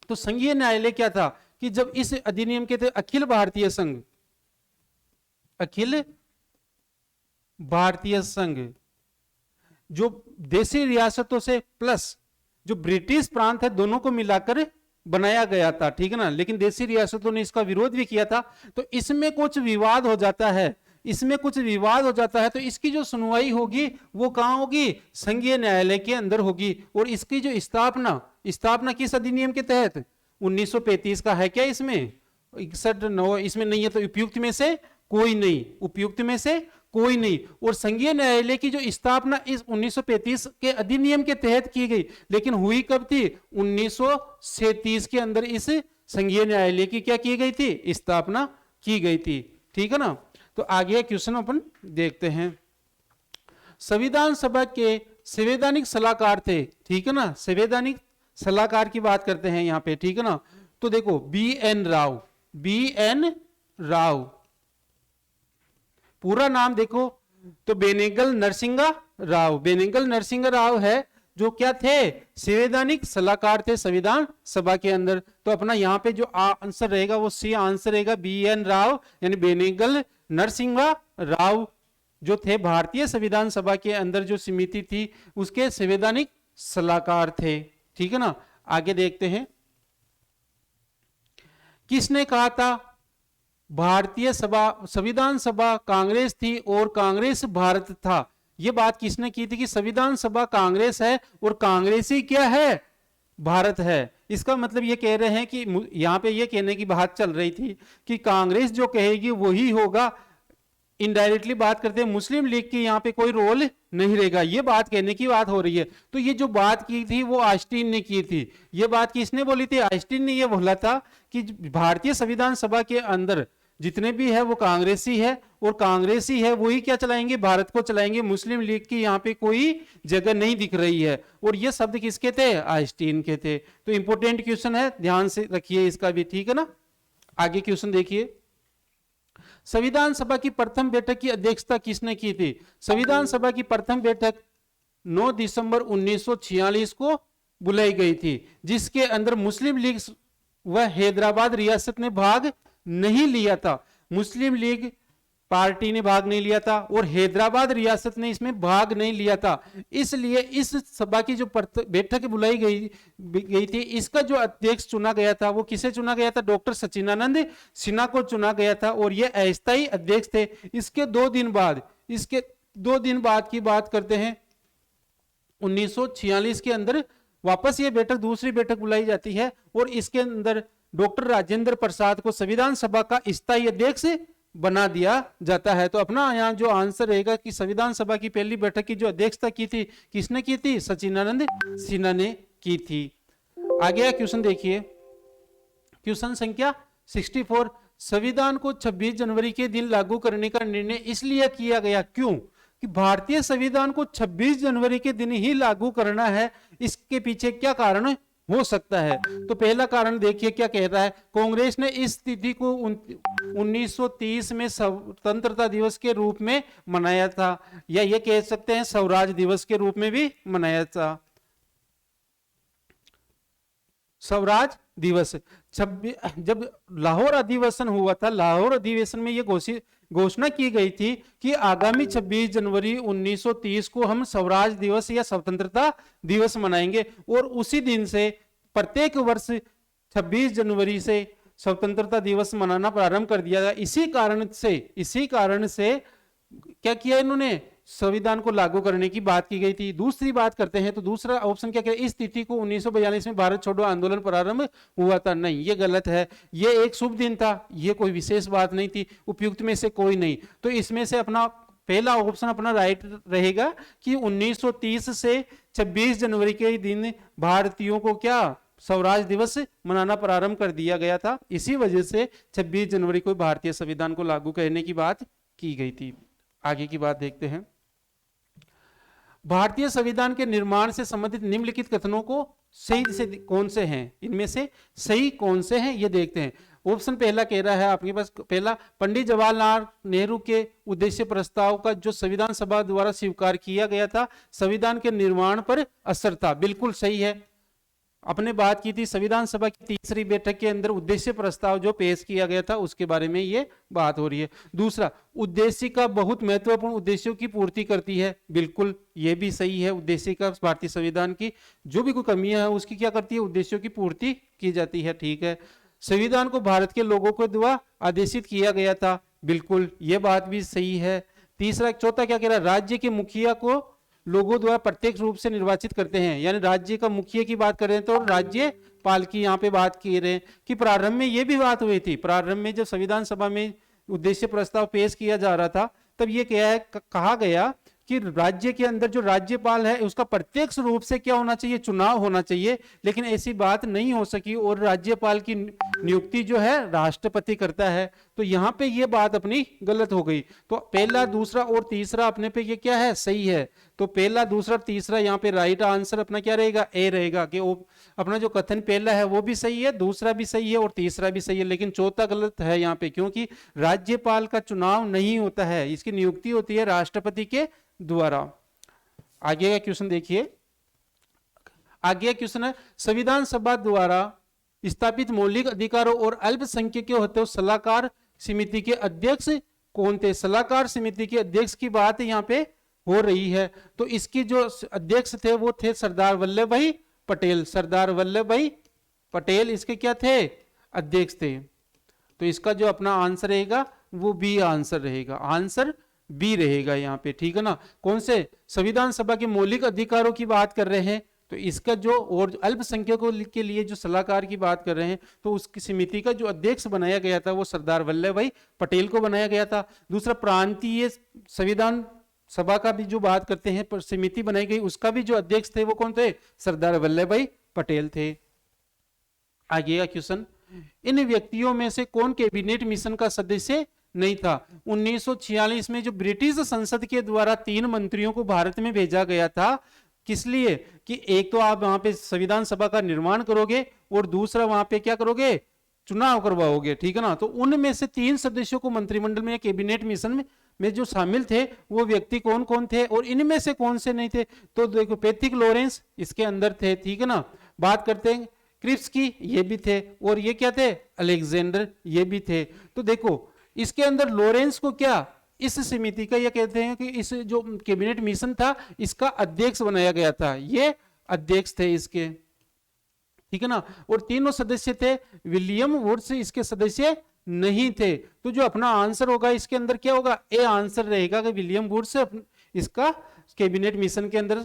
तो संघीय न्यायालय क्या था कि जब इस अधिनियम के थे अखिल भारतीय संघ, अखिल भारतीय संघ जो देशी रियासतों से प्लस जो ब्रिटिश प्रांत है दोनों को मिलाकर बनाया गया था, ठीक है ना। लेकिन देशी रियासतों ने इसका विरोध भी किया था। तो इसमें कुछ विवाद हो जाता है, इसमें कुछ विवाद हो जाता है तो इसकी जो सुनवाई होगी वो कहां होगी? संघीय न्यायालय के अंदर होगी। और इसकी जो स्थापना किस अधिनियम के तहत? 1935 का है क्या इसमें? 61 इसमें नहीं है, तो उपयुक्त में से कोई नहीं, उपयुक्त में से कोई नहीं। और संघीय न्यायालय की जो स्थापना इस 1935 के अधिनियम के तहत की गई, लेकिन हुई कब थी? 1937 के अंदर इस संघीय न्यायालय की क्या की गई थी? स्थापना की गई थी, ठीक है ना। तो आगे क्वेश्चन अपन देखते हैं। संविधान सभा के संवैधानिक सलाहकार थे, ठीक है ना। संवैधानिक सलाहकार की बात करते हैं यहां पे, ठीक है ना। तो देखो BN राव, पूरा नाम देखो तो बेनेगल नरसिंह राव है, जो क्या थे? संवैधानिक सलाहकार थे संविधान सभा के अंदर। तो अपना यहाँ पे जो आंसर रहेगा वो सी आंसर रहेगा, BN राव यानी बेनेगल नरसिंह राव जो थे भारतीय संविधान सभा के अंदर जो समिति थी उसके संवैधानिक सलाहकार थे, ठीक है ना। आगे देखते हैं, किसने कहा था भारतीय संविधान सभा कांग्रेस थी और कांग्रेस भारत था? यह बात किसने की थी कि संविधान सभा कांग्रेस है और कांग्रेस ही क्या है? भारत है। इसका मतलब ये कह रहे हैं कि यहां पे ये कहने की बात चल रही थी कि कांग्रेस जो कहेगी वही होगा, इनडायरेक्टली बात करते हैं मुस्लिम लीग की यहाँ पे कोई रोल नहीं रहेगा, ये बात कहने की बात हो रही है। तो ये जो बात की थी वो आइंस्टीन ने की थी। ये बात किसने बोली थी? आइंस्टीन ने ये बोला था कि भारतीय संविधान सभा के अंदर जितने भी है वो कांग्रेसी है, और कांग्रेसी है वही क्या चलाएंगे? भारत को चलाएंगे। मुस्लिम लीग की यहाँ पे कोई जगह नहीं दिख रही है। और ये शब्द किसके थे? आइंस्टीन के थे। तो इंपॉर्टेंट क्वेश्चन है, ध्यान से रखिए इसका भी, ठीक है ना। आगे क्वेश्चन देखिए, संविधान सभा की प्रथम बैठक की अध्यक्षता किसने की थी? संविधान सभा की प्रथम बैठक 9 दिसंबर 1946 को बुलाई गई थी, जिसके अंदर मुस्लिम लीग व हैदराबाद रियासत ने भाग नहीं लिया था। मुस्लिम लीग पार्टी ने भाग नहीं लिया था और हैदराबाद रियासत ने इसमें भाग नहीं लिया था। इसलिए इस सभा की जो बैठक बुलाई गई थी, इसका जो अध्यक्ष चुना गया था वो किसे चुना गया था? डॉक्टर सचिदानंद सिन्हा को चुना गया था, और ये अस्थायी अध्यक्ष थे। इसके 2 दिन बाद की बात करते हैं, 1946 के अंदर वापस ये बैठक, दूसरी बैठक बुलाई जाती है, और इसके अंदर डॉक्टर राजेंद्र प्रसाद को संविधान सभा का स्थायी अध्यक्ष बना दिया जाता है। तो अपना यहाँ जो आंसर रहेगा कि संविधान सभा की पहली बैठक की जो अध्यक्षता की थी किसने की थी? सचिदानंद सिन्हा ने की थी। आगे क्वेश्चन देखिए, क्वेश्चन संख्या 64, संविधान को 26 जनवरी के दिन लागू करने का निर्णय इसलिए किया गया, क्यों? कि भारतीय संविधान को 26 जनवरी के दिन ही लागू करना है, इसके पीछे क्या कारण हो सकता है? तो पहला कारण देखिए क्या कह रहा है, कांग्रेस ने इस तिथि को 1930 में स्वतंत्रता दिवस के रूप में मनाया था, या ये कह सकते हैं स्वराज दिवस के रूप में भी मनाया था। स्वराज दिवस जब लाहौर अधिवेशन हुआ था, लाहौर अधिवेशन में ये घोषणा की गई थी कि आगामी 26 जनवरी 1930 को हम स्वराज दिवस या स्वतंत्रता दिवस मनाएंगे, और उसी दिन से प्रत्येक वर्ष 26 जनवरी से स्वतंत्रता दिवस मनाना प्रारंभ कर दिया गया। इसी कारण से क्या किया इन्होंने? संविधान को लागू करने की बात की गई थी। दूसरी बात करते हैं, तो दूसरा ऑप्शन क्या किया? इस तिथि को 1942 में भारत छोड़ो आंदोलन प्रारंभ हुआ था। नहीं, ये गलत है। ये एक शुभ दिन था, ये कोई विशेष बात नहीं थी। उपयुक्त में से कोई नहीं। तो इसमें से अपना पहला ऑप्शन अपना राइट रहेगा कि 1930 से 26 जनवरी के दिन भारतीयों को क्या स्वराज दिवस मनाना प्रारंभ कर दिया गया था। इसी वजह से 26 जनवरी को भारतीय संविधान को लागू करने की बात की गई थी। आगे की बात देखते हैं, भारतीय संविधान के निर्माण से संबंधित निम्नलिखित कथनों को सही से कौन से हैं? इनमें से सही कौन से हैं ये देखते हैं। ऑप्शन पहला कह रहा है आपके पास, पहला, पंडित जवाहरलाल नेहरू के उद्देश्य प्रस्ताव का जो संविधान सभा द्वारा स्वीकार किया गया था संविधान के निर्माण पर असर था। बिल्कुल सही है। अपने बात की थी संविधान सभा की तीसरी बैठक के अंदर उद्देश्य प्रस्ताव जो पेश किया गया था उसके बारे में ये बात हो रही है। दूसरा, उद्देश्य का बहुत महत्वपूर्ण उद्देश्यों की पूर्ति करती है। बिल्कुल ये भी सही है। उद्देश्य का भारतीय संविधान की जो भी कोई कमियां है उसकी क्या करती है? उद्देश्यों की पूर्ति की जाती है। ठीक है। संविधान को भारत के लोगों को द्वारा आदेशित किया गया था। बिल्कुल ये बात भी सही है। तीसरा, चौथा क्या कह रहा है? राज्य के मुखिया को लोगों द्वारा प्रत्यक्ष रूप से निर्वाचित करते हैं, यानी राज्य का मुखिया की बात कर रहे हैं तो राज्यपाल की यहाँ पे बात की रहे हैं। कि प्रारंभ में ये भी बात हुई थी, प्रारंभ में जब संविधान सभा में उद्देश्य प्रस्ताव पेश किया जा रहा था तब ये कहा गया कि राज्य के अंदर जो राज्यपाल है उसका प्रत्यक्ष रूप से क्या होना चाहिए? चुनाव होना चाहिए। लेकिन ऐसी बात नहीं हो सकी और राज्यपाल की नियुक्ति जो है राष्ट्रपति करता है। तो यहाँ पे ये बात अपनी गलत हो गई। तो पहला, दूसरा और तीसरा अपने पे ये क्या है? सही है। तो पहला, दूसरा, तीसरा यहाँ पे राइट आंसर अपना क्या रहेगा? ए रहेगा। कि अपना जो कथन पहला है वो भी सही है, दूसरा भी सही है और तीसरा भी सही है। लेकिन चौथा गलत है यहाँ पे, क्योंकि राज्यपाल का चुनाव नहीं होता है, इसकी नियुक्ति होती है राष्ट्रपति के द्वारा। आगे का क्वेश्चन देखिए। आगे क्वेश्चन है, संविधान सभा द्वारा स्थापित मौलिक अधिकारों और अल्पसंख्यकों हेतु सलाहकार समिति के अध्यक्ष कौन थे? सलाहकार समिति के अध्यक्ष की बात यहाँ पे हो रही है। तो इसकी जो अध्यक्ष थे वो थे सरदार वल्लभ भाई पटेल। सरदार वल्लभ भाई पटेल इसके क्या थे? अध्यक्ष थे। तो इसका जो अपना आंसर रहेगा वो बी आंसर रहेगा। आंसर बी रहेगा यहाँ पे। ठीक है ना। कौन से? संविधान सभा के मौलिक अधिकारों की बात कर रहे हैं तो इसका जो और अल्पसंख्यकों के लिए जो सलाहकार की बात कर रहे हैं, तो उसकी समिति का जो अध्यक्ष बनाया गया था वो सरदार वल्लभ भाई पटेल को बनाया गया था। दूसरा, प्रांतीय संविधान सभा का भी जो बात करते हैं, पर समिति बनाई गई, उसका भी जो अध्यक्ष थे वो कौन थे? सरदार वल्लभ भाई पटेल थे। आगे का क्वेश्चन, इन व्यक्तियों में से कौन कैबिनेट मिशन का सदस्य नहीं था? 1946 में जो ब्रिटिश संसद के द्वारा 3 मंत्रियों को भारत में भेजा गया था, किस लिए? कि एक तो आप वहां पे संविधान सभा का निर्माण करोगे और दूसरा वहां पे क्या करोगे? चुनाव करवाओगे, ठीक है ना। तो उनमें से 3 सदस्यों को मंत्रिमंडल में कैबिनेट मिशन में जो शामिल थे वो व्यक्ति कौन कौन थे और इनमें से कौन से नहीं थे? तो देखो, पैथिक लॉरेंस इसके अंदर थे, ठीक है ना। बात करते हैं क्रिप्स की, ये भी थे, और ये क्या थे? अलेक्जेंडर, ये भी थे। तो देखो इसके अंदर लॉरेंस को क्या इस समिति का ये कहते हैं कि इस जो कैबिनेट मिशन था इसका अध्यक्ष बनाया गया था, ये अध्यक्ष थे इसके, ठीक है ना। और तीनों सदस्य थे, विलियम वुड्स इसके सदस्य नहीं थे। तो जो अपना आंसर होगा इसके अंदर क्या होगा? ए आंसर रहेगा कि विलियम वुड्स इसका कैबिनेट मिशन के अंदर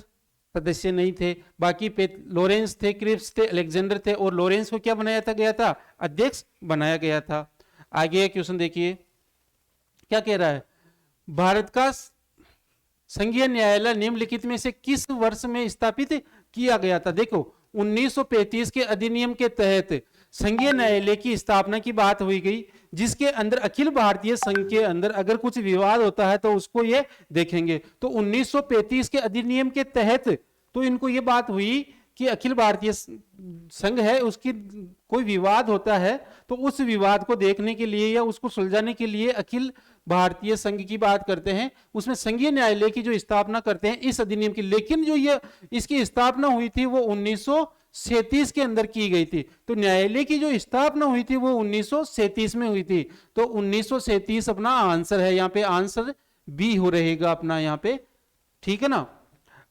सदस्य नहीं थे। बाकी लॉरेंस थे, क्रिप्स थे, अलेक्जेंडर थे, और लॉरेंस को क्या बनाया था गया था? अध्यक्ष बनाया गया था। आगे क्वेश्चन देखिए क्या कह रहा है, भारत का संघीय न्यायालय निम्नलिखित में से किस वर्ष में स्थापित किया गया था? देखो 1935 के अधिनियम के तहत संघीय न्यायालय की स्थापना की बात हुई गई, जिसके अंदर अखिल भारतीय संघ के अंदर अगर कुछ विवाद होता है तो उसको ये देखेंगे। तो 1935 के अधिनियम के तहत तो इनको ये बात हुई कि अखिल भारतीय संघ है, उसकी कोई विवाद होता है तो उस विवाद को देखने के लिए या उसको सुलझाने के लिए अखिल भारतीय संघ की बात करते हैं, उसमें संघीय न्यायालय की जो स्थापना करते हैं इस अधिनियम की। लेकिन जो ये इसकी स्थापना हुई थी वो 1937 के अंदर की गई थी। तो न्यायालय की जो स्थापना हुई थी वो 1937 में हुई थी। तो 1937 अपना आंसर है, यहाँ पे आंसर बी हो रहेगा अपना यहाँ पे, ठीक है ना।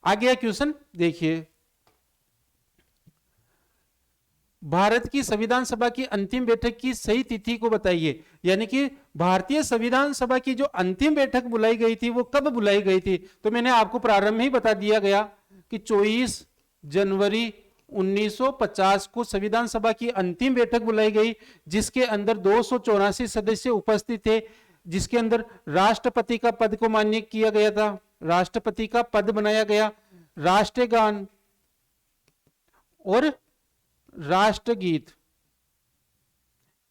आगे क्वेश्चन देखिए, भारत की संविधान सभा की अंतिम बैठक की सही तिथि को बताइए। यानी कि भारतीय संविधान सभा की जो अंतिम बैठक बुलाई गई थी वो कब बुलाई गई थी? तो मैंने आपको प्रारंभ में ही बता दिया गया कि 24 जनवरी 1950 को संविधान सभा की अंतिम बैठक बुलाई गई, जिसके अंदर 284 सदस्य उपस्थित थे, जिसके अंदर राष्ट्रपति का पद को मान्य किया गया था, राष्ट्रपति का पद बनाया गया, राष्ट्रगान और राष्ट्रगीत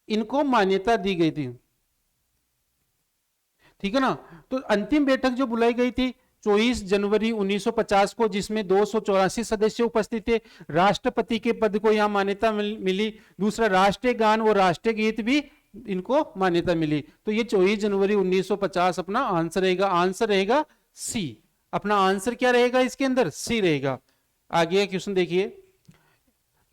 इनको मान्यता दी गई थी, ठीक है ना। तो अंतिम बैठक जो बुलाई गई थी 24 जनवरी 1950 को, जिसमें 284 सदस्य उपस्थित थे, राष्ट्रपति के पद को यहां मान्यता मिली। दूसरा, राष्ट्रीय गान और राष्ट्रीय गीत भी इनको मान्यता मिली। तो ये 24 जनवरी 1950 अपना आंसर रहेगा, आंसर रहेगा सी। अपना आंसर क्या रहेगा इसके अंदर? सी रहेगा। आगे क्वेश्चन देखिए,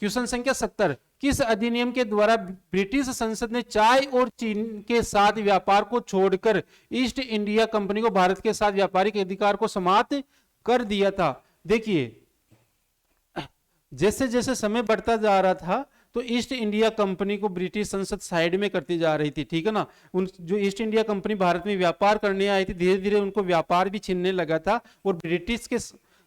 क्वेश्चन संख्या 70, किस अधिनियम के द्वारा ब्रिटिश संसद ने चाय और चीन के साथ व्यापार को छोड़कर ईस्ट इंडिया कंपनी को भारत के साथ व्यापारिक अधिकार को समाप्त कर दिया था? देखिए जैसे जैसे समय बढ़ता जा रहा था तो ईस्ट इंडिया कंपनी को ब्रिटिश संसद साइड में करती जा रही थी, ठीक है ना। उन जो ईस्ट इंडिया कंपनी भारत में व्यापार करने आई थी, धीरे धीरे उनको व्यापार भी छीनने लगा था और ब्रिटिश के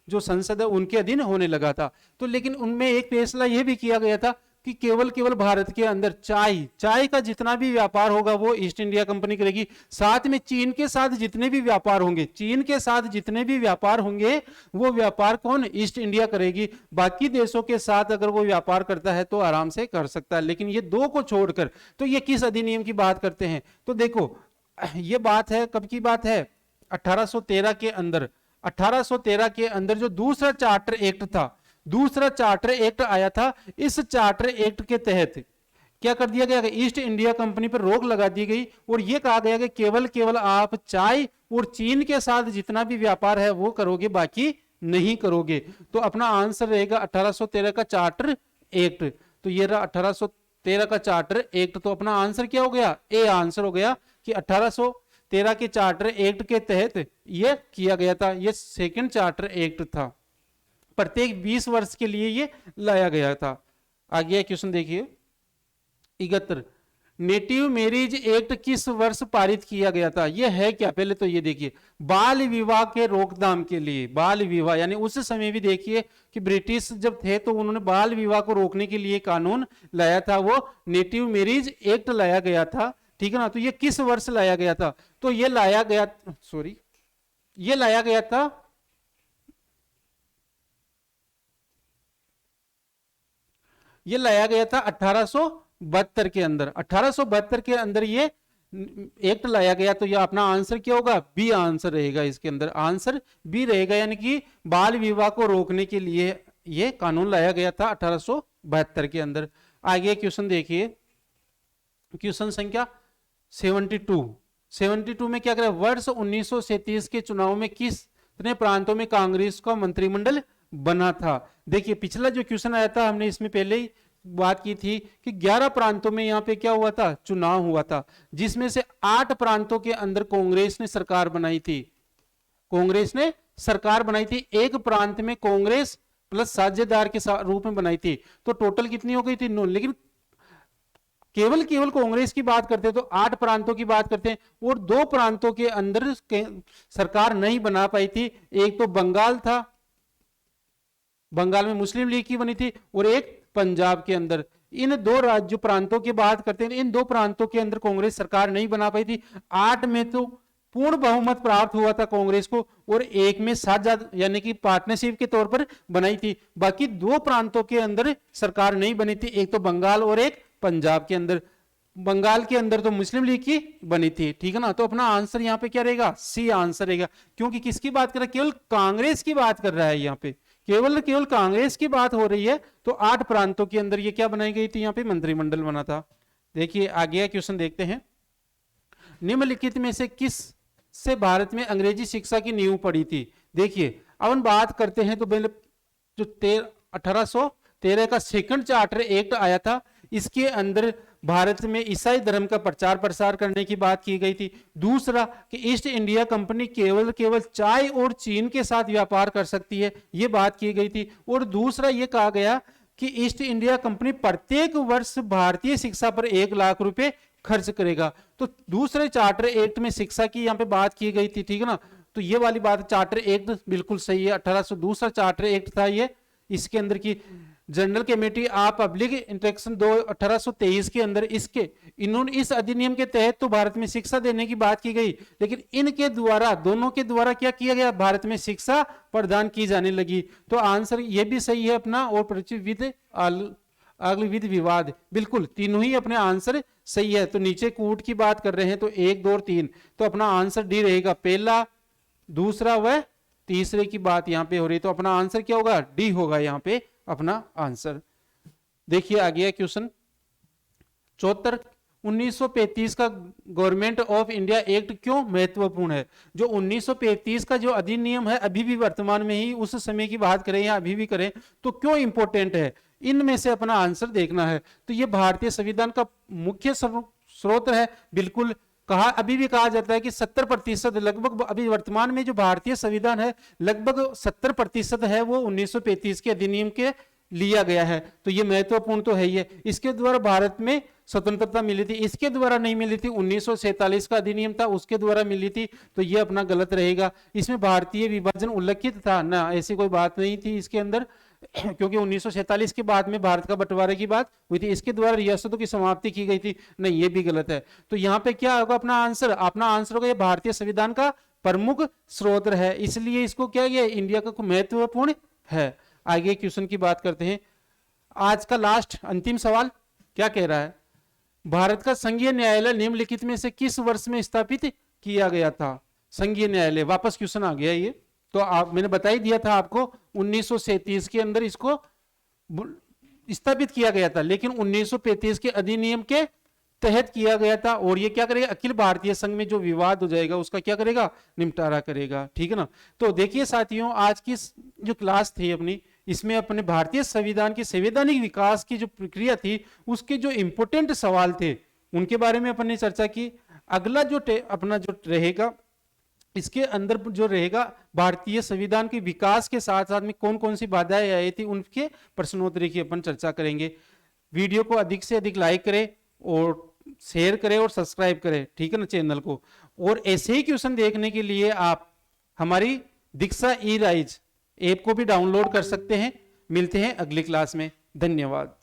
जो संसद है उनके अधीन होने लगा था। तो लेकिन उनमें एक फैसला यह भी किया गया था कि केवल भारत के अंदर चाय का जितना भी व्यापार होगा वो ईस्ट इंडिया कंपनी करेगी। साथ में चीन के साथ जितने भी व्यापार होंगे, चीन के साथ जितने भी व्यापार होंगे वो व्यापार कौन? ईस्ट इंडिया करेगी। बाकी देशों के साथ अगर वो व्यापार करता है तो आराम से कर सकता है, लेकिन ये दो को छोड़कर। तो ये किस अधिनियम की बात करते हैं? तो देखो ये बात है, कब की बात है? 1813 के अंदर। 1813 के अंदर जो दूसरा चार्टर एक्ट था, दूसरा चार्टर एक्ट आया था, इस चार्टर एक्ट के तहत क्या कर दिया गया? ईस्ट इंडिया कंपनी पर रोक लगा दी गई और यह कहा गया कि केवल आप चाय और चीन के साथ जितना भी व्यापार है वो करोगे, बाकी नहीं करोगे। तो अपना आंसर रहेगा 1813 का चार्टर एक्ट। तो ये रहा 1813 का चार्टर एक्ट। तो अपना आंसर क्या हो गया? ए आंसर हो गया कि 1813 के चार्टर एक्ट के तहत यह किया गया था। यह सेकंड चार्टर एक्ट था, प्रत्येक 20 वर्ष के लिए ये लाया गया था। आगे क्वेश्चन देखिए 71, नेटिव मैरिज एक्ट किस वर्ष पारित किया गया था? ये है क्या, पहले तो ये देखिए। बाल विवाह के रोकथाम के लिए, बाल विवाह यानी उस समय भी देखिए कि ब्रिटिश जब थे तो उन्होंने बाल विवाह को रोकने के लिए कानून लाया था, वो नेटिव मैरिज एक्ट लाया गया था, ठीक है ना। तो ये किस वर्ष लाया गया था? तो ये लाया गया, सॉरी, ये लाया गया था ये लाया गया था 1872 के अंदर। 1872 के अंदर ये एक्ट लाया गया। तो ये अपना आंसर क्या होगा? बी आंसर रहेगा, इसके अंदर आंसर बी रहेगा, यानी कि बाल विवाह को रोकने के लिए ये कानून लाया गया था 1872 के अंदर। आगे क्वेश्चन देखिए, क्वेश्चन संख्या 72 में क्या करें? वर्ष 1937 के चुनाव में कितने प्रांतों में कांग्रेस का मंत्रिमंडल बना था? देखिए पिछला जो क्वेश्चन आया था हमने इसमें पहले ही बात की थी कि 11 प्रांतों में यहां पे क्या हुआ था? चुनाव हुआ था, जिसमें से 8 प्रांतों के अंदर कांग्रेस ने सरकार बनाई थी। कांग्रेस ने सरकार बनाई थी, एक प्रांत में कांग्रेस प्लस साझेदार के रूप में बनाई थी। तो टोटल कितनी हो गई थी? 9। लेकिन केवल कांग्रेस की बात करते हैं तो 8 प्रांतों की बात करते हैं, और 2 प्रांतों के अंदर सरकार नहीं बना पाई थी। एक तो बंगाल था, बंगाल में मुस्लिम लीग की बनी थी, और एक पंजाब के अंदर। इन 2 राज्य प्रांतों की बात करते हैं, इन 2 प्रांतों के अंदर कांग्रेस सरकार नहीं बना पाई थी। 8 में तो पूर्ण बहुमत प्राप्त हुआ था कांग्रेस को, और एक में साझा यानी कि पार्टनरशिप के तौर पर बनाई थी। बाकी 2 प्रांतों के अंदर सरकार नहीं बनी थी, एक तो बंगाल और एक पंजाब के अंदर। बंगाल के अंदर तो मुस्लिम लीग की बनी थी, ठीक है ना। तो अपना आंसर यहाँ पे क्या रहेगा? सी आंसर रहेगा, क्योंकि किसकी बात कर रहा है? केवल कांग्रेस की बात कर रहा है यहाँ पे, केवल कांग्रेस की बात हो रही है। तो 8 प्रांतों के अंदर ये क्या बनाई गई थी? यहाँ पे मंत्रिमंडल बना था। देखिए आगे क्वेश्चन देखते हैं, निम्नलिखित में से किस से भारत में अंग्रेजी शिक्षा की नींव पड़ी थी? देखिए अब हम बात करते हैं तो जो 1813 का सेकंड चार्टर एक्ट आया था, इसके अंदर भारत में ईसाई धर्म का प्रचार प्रसार करने की बात की गई थी। दूसरा कि ईस्ट इंडिया कंपनी केवल चाय और चीन के साथ व्यापार कर सकती है, यह बात की गई थी। और दूसरा यह कहा गया कि ईस्ट इंडिया कंपनी प्रत्येक वर्ष भारतीय शिक्षा पर 1 लाख रुपए खर्च करेगा। तो दूसरे चार्टर एक्ट में शिक्षा की यहाँ पे बात की गई थी, ठीक है ना। तो ये वाली बात, चार्टर एक्ट बिल्कुल सही है। 1800 दूसरा चार्टर एक्ट था ये, इसके अंदर की general committee of public instruction 1823 के अंदर इन्होंने इस अधिनियम के तहत तो भारत में शिक्षा देने की बात की गई, लेकिन इनके द्वारा, दोनों के द्वारा क्या किया गया? भारत में शिक्षा प्रदान की जाने लगी। तो आंसर ये भी सही है अपना, और प्रचलित अगले विध विवाद, बिल्कुल तीनों ही अपने आंसर सही है। तो नीचे कूट की बात कर रहे हैं तो 1, 2 और 3, तो अपना आंसर डी रहेगा। पहला, दूसरा व तीसरे की बात यहाँ पे हो रही, तो अपना आंसर क्या होगा? डी होगा यहाँ पे अपना आंसर। देखिए आगे क्वेश्चन 74, 1935 का गवर्नमेंट ऑफ इंडिया एक्ट क्यों महत्वपूर्ण है? जो 1935 का जो अधिनियम है, अभी भी वर्तमान में ही उस समय की बात करें या अभी भी करें तो क्यों इंपॉर्टेंट है? इनमें से अपना आंसर देखना है। तो ये भारतीय संविधान का मुख्य स्रोत है, बिल्कुल। अभी भी कहा जाता है कि 70% लगभग, अभी वर्तमान में जो भारतीय संविधान है लगभग 70% है वो 1935 के अधिनियम के लिया गया है। तो ये महत्वपूर्ण तो है ही है। इसके द्वारा भारत में स्वतंत्रता मिली थी, इसके द्वारा नहीं मिली थी। 1947 का अधिनियम था, उसके द्वारा मिली थी। तो ये अपना गलत रहेगा। इसमें भारतीय विभाजन उल्लेखित था ना, ऐसी कोई बात नहीं थी इसके अंदर, क्योंकि 1947 के बाद में भारत का बंटवारे की बात हुई थी, इसके द्वारा रियासतों की समाप्ति की गई थी। नहीं, ये भी गलत है। तो यहाँ पे क्या होगा अपना आंसर? अपना आंसर होगा ये भारतीय संविधान का प्रमुख स्रोत है, इसलिए इसको क्या किया? इंडिया का महत्वपूर्ण है। आगे क्वेश्चन की बात करते हैं। आज का लास्ट अंतिम सवाल क्या कह रहा है? भारत का संघीय न्यायालय निम्नलिखित में से किस वर्ष में स्थापित किया गया था? संघीय न्यायालय, वापस क्वेश्चन आ गया ये तो मैंने बता ही दिया था आपको, 1937 के अंदर इसको स्थापित किया गया था, लेकिन 1935 के अधिनियम के तहत किया गया था। और ये क्या करेगा? अखिल भारतीय संघ में जो विवाद हो जाएगा उसका क्या करेगा? निपटारा करेगा, ठीक है ना। तो देखिए साथियों, आज की जो क्लास थी अपनी, इसमें अपने भारतीय संविधान के संवैधानिक विकास की जो प्रक्रिया थी उसके जो इंपोर्टेंट सवाल थे उनके बारे में अपन ने चर्चा की। अगला जो अपना जो रहेगा, इसके अंदर जो रहेगा भारतीय संविधान के विकास के साथ साथ में कौन कौन सी बाधाएं आई थी उनके प्रश्नोत्तरी की अपन चर्चा करेंगे। वीडियो को अधिक से अधिक लाइक करें और शेयर करें और सब्सक्राइब करें, ठीक है ना, चैनल को। और ऐसे ही क्वेश्चन देखने के लिए आप हमारी दीक्षा ई राइज ऐप को भी डाउनलोड कर सकते हैं। मिलते हैं अगली क्लास में, धन्यवाद।